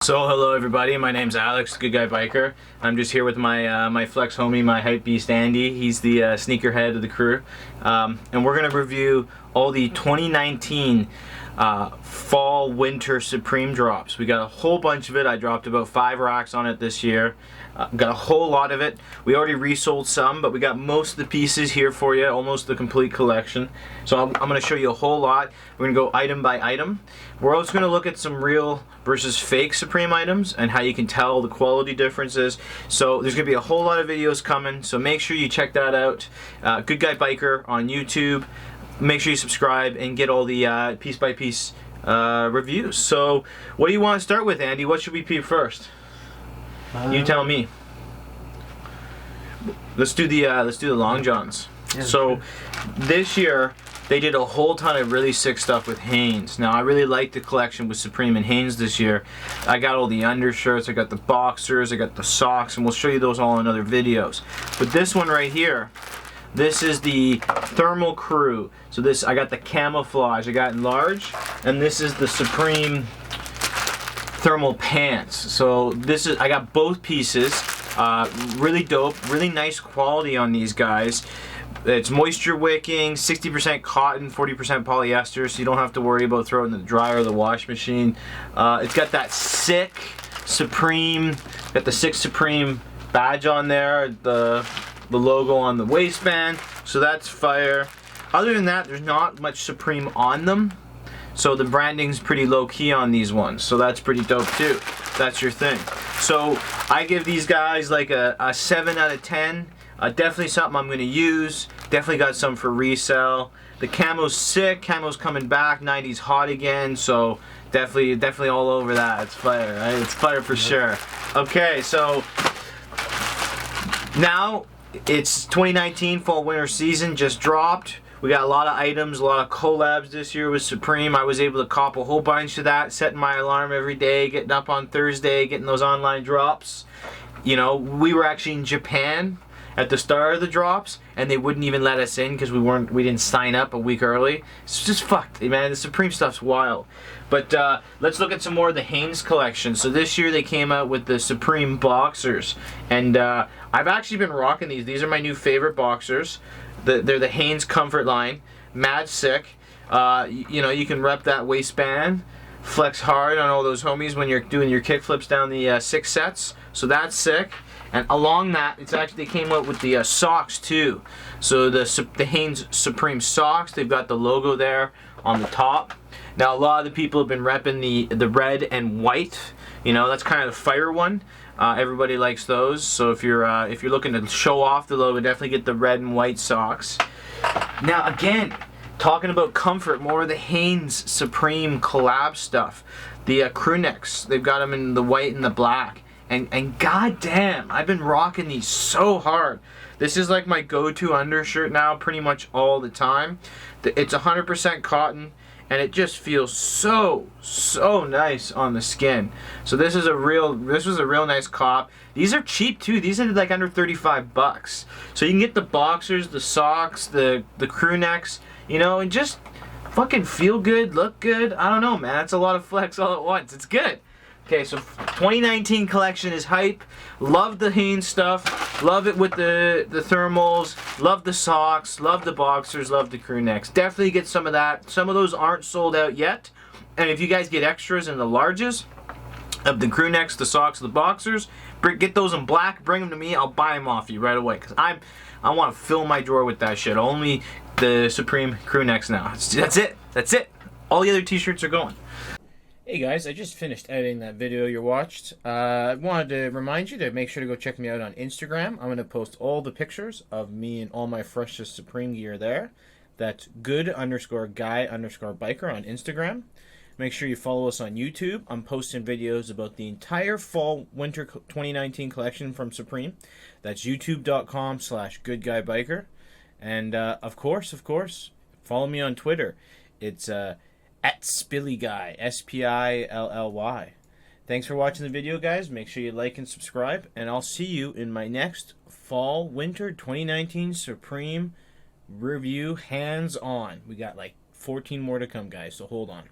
So hello everybody, my name's Alex, Good Guy Biker. I'm just here with my flex homie, my hype beast Andy. He's the sneakerhead of the crew. And we're going to review all the 2019 fall winter Supreme drops. We got a whole bunch of it. I dropped about 5 racks on it this year. Got a whole lot of it. We already resold some, but we got most of the pieces here for you, almost the complete collection. So I'm going to show you a whole lot. We're going to go item by item. We're also going to look at some real versus fake Supreme items and how you can tell the quality differences. So there's going to be a whole lot of videos coming, so make sure you check that out. Good Guy Biker on YouTube. Make sure you subscribe and get all the piece by piece reviews. So what do you want to start with, Andy? What should we peep first? You tell me. Let's do the long johns. Yeah, so this year they did a whole ton of really sick stuff with Hanes. Now I really like the collection with Supreme and Hanes this year. I got all the undershirts, I got the boxers, I got the socks, and we'll show you those all in other videos. But this one right here, this is the Thermal Crew. So this, I got the camouflage, I got in large, and this is the Supreme thermal pants. So this is, I got both pieces. Really dope, really nice quality on these guys. It's moisture wicking, 60% cotton, 40% polyester, so you don't have to worry about throwing it in the dryer or the wash machine. It's got that sick Supreme, got the sick Supreme badge on there, the logo on the waistband, so that's fire. Other than that, there's not much Supreme on them, so the branding's pretty low key on these ones, so that's pretty dope too. That's your thing. So I give these guys like a 7 out of 10. Definitely something I'm going to use. Definitely got some for resale. The camo's sick. Camo's coming back. 90s hot again. So definitely all over that. It's fire, right? It's fire for sure. Okay, so now it's 2019 fall winter season just dropped. We got a lot of items, a lot of collabs this year with Supreme. I was able to cop a whole bunch of that, setting my alarm every day, getting up on Thursday, getting those online drops. You know, we were actually in Japan at the start of the drops, and they wouldn't even let us in because we didn't sign up a week early. It's just fucked, man. The Supreme stuff's wild. But let's look at some more of the Hanes collection. So this year they came out with the Supreme boxers, and I've actually been rocking these. These are my new favorite boxers. They're the Hanes Comfort line. Mad sick. You know, you can rep that waistband, flex hard on all those homies when you're doing your kick flips down the 6 sets. So that's sick. And along that, it's actually, they came out with the socks too. So the Hanes Supreme socks, they've got the logo there on the top. Now a lot of the people have been repping the red and white. You know, that's kind of the fire one. Everybody likes those. So if you're looking to show off the logo, definitely get the red and white socks. Now again, talking about comfort, more of the Hanes Supreme collab stuff. The crew necks, they've got them in the white and the black. And goddamn, I've been rocking these so hard. This is like my go-to undershirt now, pretty much all the time. It's 100% cotton, and it just feels so nice on the skin. So this was a real nice cop. These are cheap too. These are like under 35 bucks. So you can get the boxers, the socks, the crew necks, you know, and just fucking feel good, look good. I don't know, man. That's a lot of flex all at once. It's good. Okay, so 2019 collection is hype. Love the Hanes stuff. Love it with the thermals. Love the socks. Love the boxers. Love the crew necks. Definitely get some of that. Some of those aren't sold out yet. And if you guys get extras in the larges of the crew necks, the socks, the boxers, get those in black. Bring them to me. I'll buy them off you right away. Because I want to fill my drawer with that shit. Only the Supreme crew necks now. That's it. That's it. All the other t-shirts are going. Hey guys, I just finished editing that video you watched. I wanted to remind you to make sure to go check me out on Instagram. I'm going to post all the pictures of me and all my freshest Supreme gear there. That's good_guy_biker on Instagram. Make sure you follow us on YouTube. I'm posting videos about the entire fall winter 2019 collection from Supreme. That's youtube.com/goodguybiker. And of course, follow me on Twitter. It's at SpillyGuy, SPILLY. Thanks for watching the video, guys. Make sure you like and subscribe, and I'll see you in my next fall winter 2019 Supreme review hands-on. We got like 14 more to come, guys, so hold on.